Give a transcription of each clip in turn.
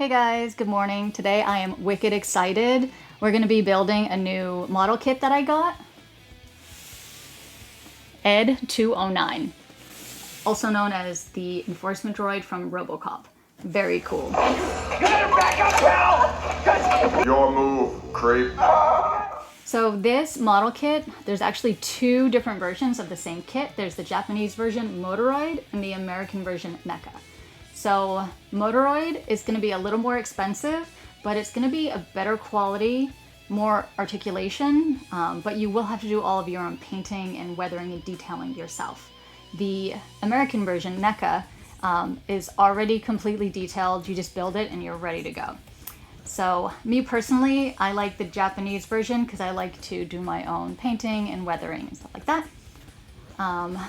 Hey guys, good morning. Today I am wicked excited. We're going to be building a new model kit that I got. ED-209, also known as the enforcement droid from Robocop. Very cool. You better back up, pal! Your move, creep. So this model kit, there's actually two different versions of the same kit. There's the Japanese version, Moderoid, and the American version, NECA. So Moderoid is going to be a little more expensive, but it's going to be a better quality, more articulation, but you will have to do all of your own painting and weathering and detailing yourself. The American version, NECA, is already completely detailed. You just build it and you're ready to go. So me personally, I like the Japanese version because I like to do my own painting and weathering and stuff like that.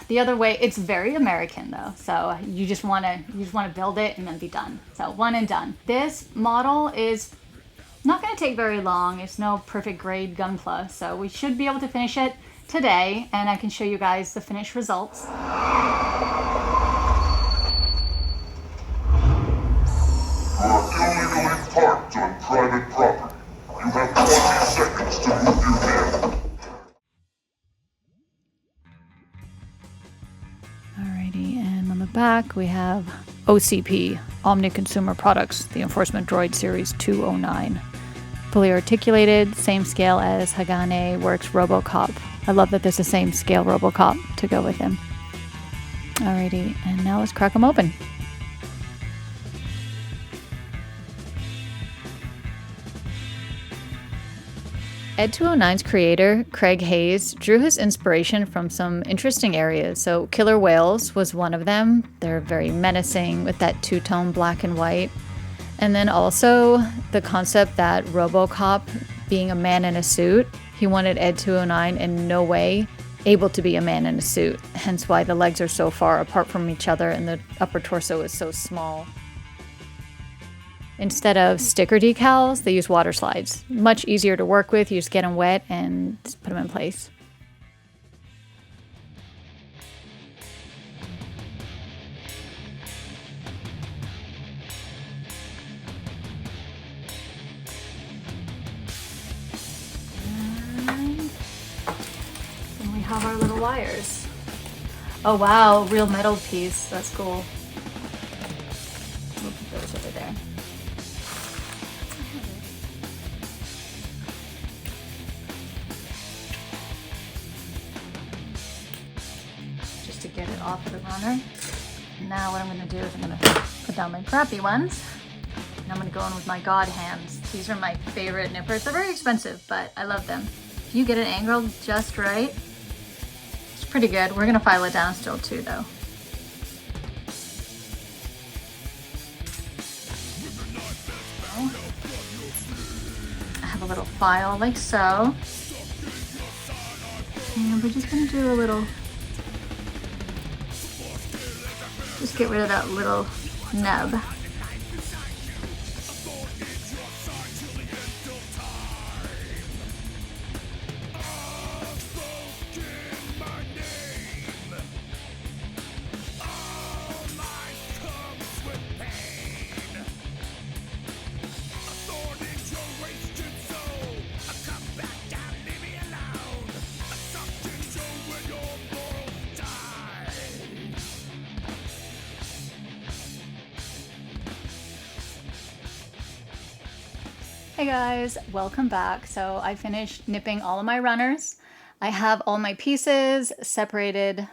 The other way, it's very American though, so you just want to build it and then be done. So one and done. This model is not going to take very long. It's no perfect grade Gunpla, so we should be able to finish it today, and I can show you guys the finished results. You are illegally parked on private property. You have 20 seconds to move your vehicle. Alrighty, and on the back we have OCP, Omni Consumer Products, the Enforcement Droid Series 209. Fully articulated, same scale as Hagane Works Robocop. I love that there's the same scale Robocop to go with him. Alrighty, and now let's crack them open. ED-209's creator, Craig Hayes, drew his inspiration from some interesting areas. So killer whales was one of them. They're very menacing with that two-tone black and white. And then also the concept that Robocop being a man in a suit, he wanted ED-209 in no way able to be a man in a suit. Hence why the legs are so far apart from each other and the upper torso is so small. Instead of sticker decals, they use water slides. Much easier to work with. You just get them wet and just put them in place. And we have our little wires. Oh wow, real metal piece. That's cool. We'll put those over there. To get it off the runner. Now what I'm going to do is I'm going to put down my crappy ones, and I'm going to go in with my God hands. These are my favorite nippers. They're very expensive, but I love them. If you get it angled just right, it's pretty good. We're going to file it down still too though. I have a little file like so, and we're just going to do a little. Just get rid of that little nub. Hey guys, welcome back. So I finished nipping all of my runners. I have all my pieces separated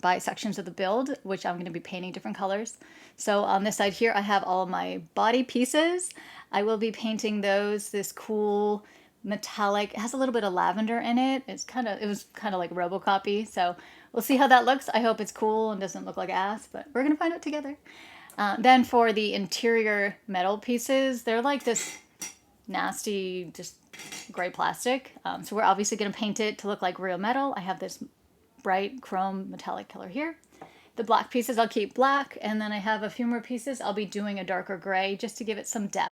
by sections of the build, which I'm going to be painting different colors. So on this side here, I have all of my body pieces. I will be painting those this cool metallic. It has a little bit of lavender in it. It was kind of like Robocop-y. So we'll see how that looks. I hope it's cool and doesn't look like ass, but we're going to find out together. Then for the interior metal pieces, they're like this nasty, just gray plastic. So we're obviously going to paint it to look like real metal. I have this bright chrome metallic color here. The black pieces I'll keep black, and then I have a few more pieces I'll be doing a darker gray just to give it some depth.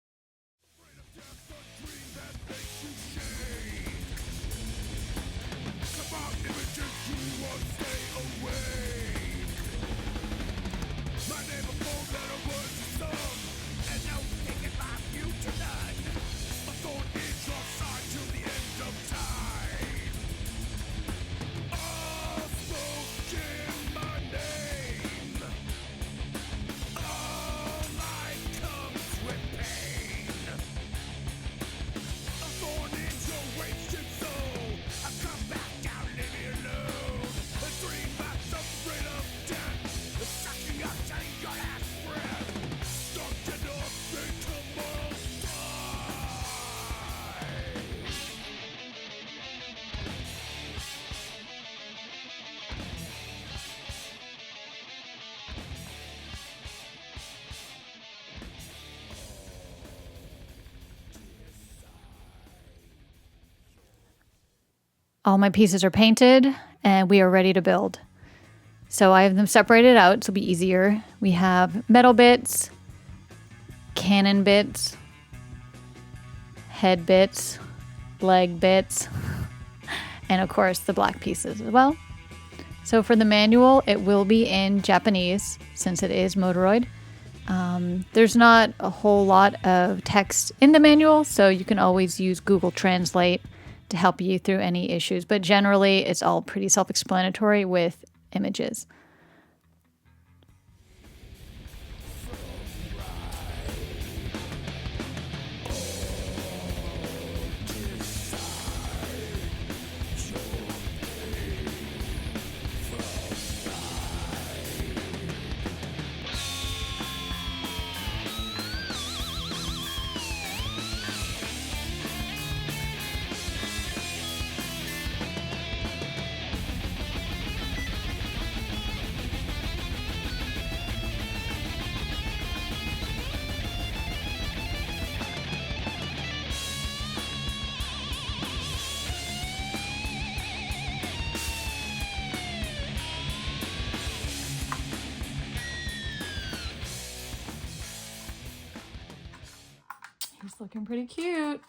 All my pieces are painted and we are ready to build. So I have them separated out, so it'll be easier. We have metal bits, cannon bits, head bits, leg bits, and of course the black pieces as well. So for the manual, it will be in Japanese since it is Moderoid. There's not a whole lot of text in the manual, so you can always use Google Translate to help you through any issues. But generally, it's all pretty self-explanatory with images. He's looking pretty cute.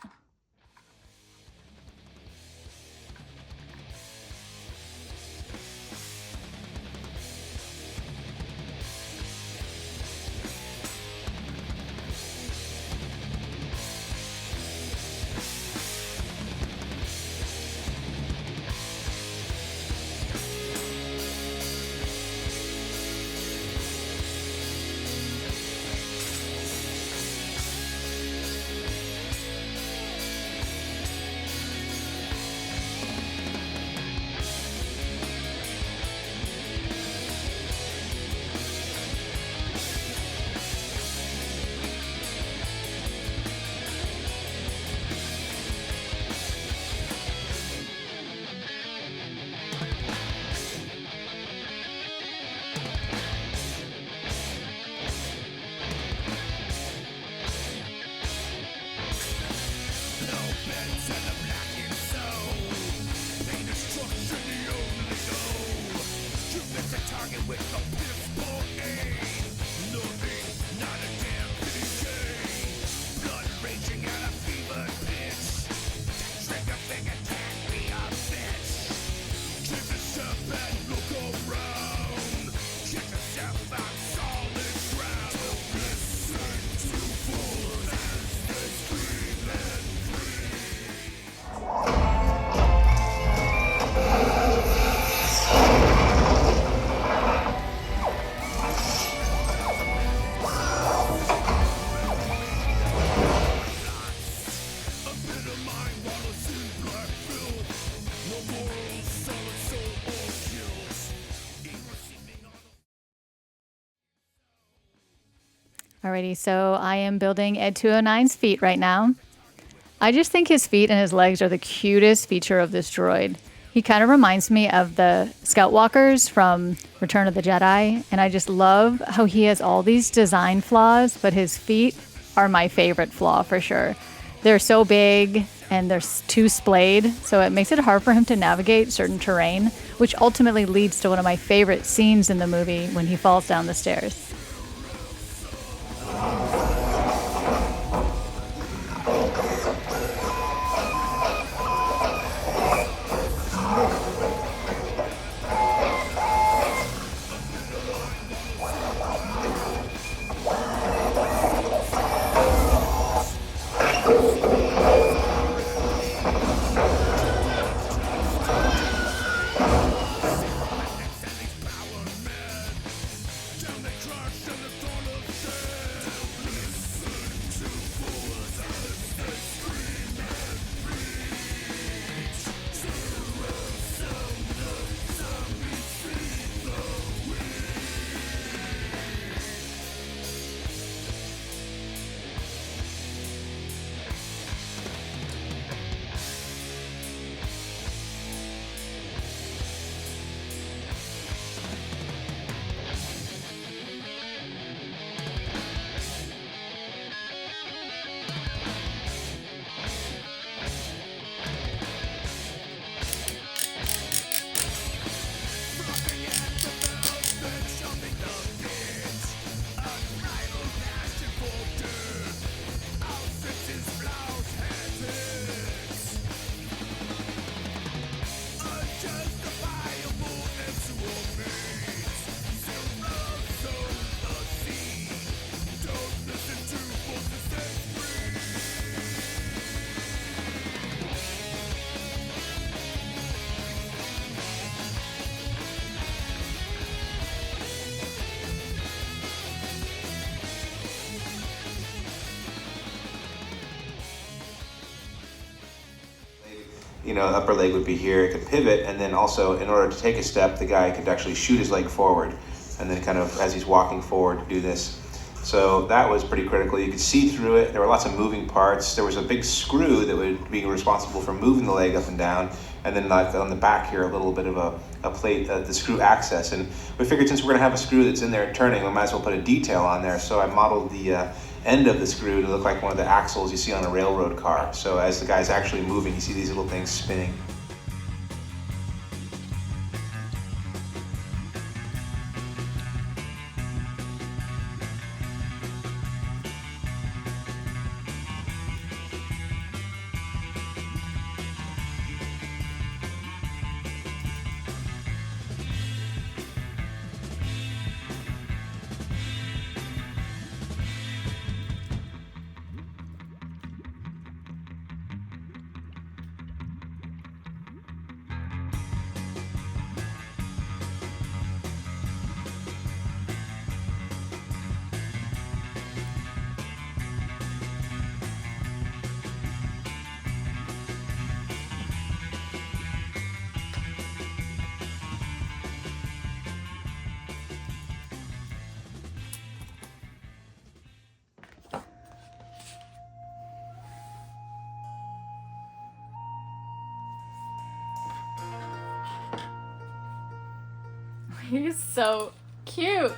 Alrighty, so I am building ED-209's feet right now. I just think his feet and his legs are the cutest feature of this droid. He kind of reminds me of the Scout Walkers from Return of the Jedi, and I just love how he has all these design flaws, but his feet are my favorite flaw for sure. They're so big and they're too splayed, so it makes it hard for him to navigate certain terrain, which ultimately leads to one of my favorite scenes in the movie when he falls down the stairs. upper leg would be here, it could pivot, and then also in order to take a step, the guy could actually shoot his leg forward, and then kind of as he's walking forward do this. So that was pretty critical. You could see through it. There were lots of moving parts. There was a big screw that would be responsible for moving the leg up and down, and then like on the back here, a little bit of a plate, the screw access. And we figured since we're gonna have a screw that's in there turning, we might as well put a detail on there. So I modeled the end of the screw to look like one of the axles you see on a railroad car. So as the guy's actually moving, you see these little things spinning. He's so cute.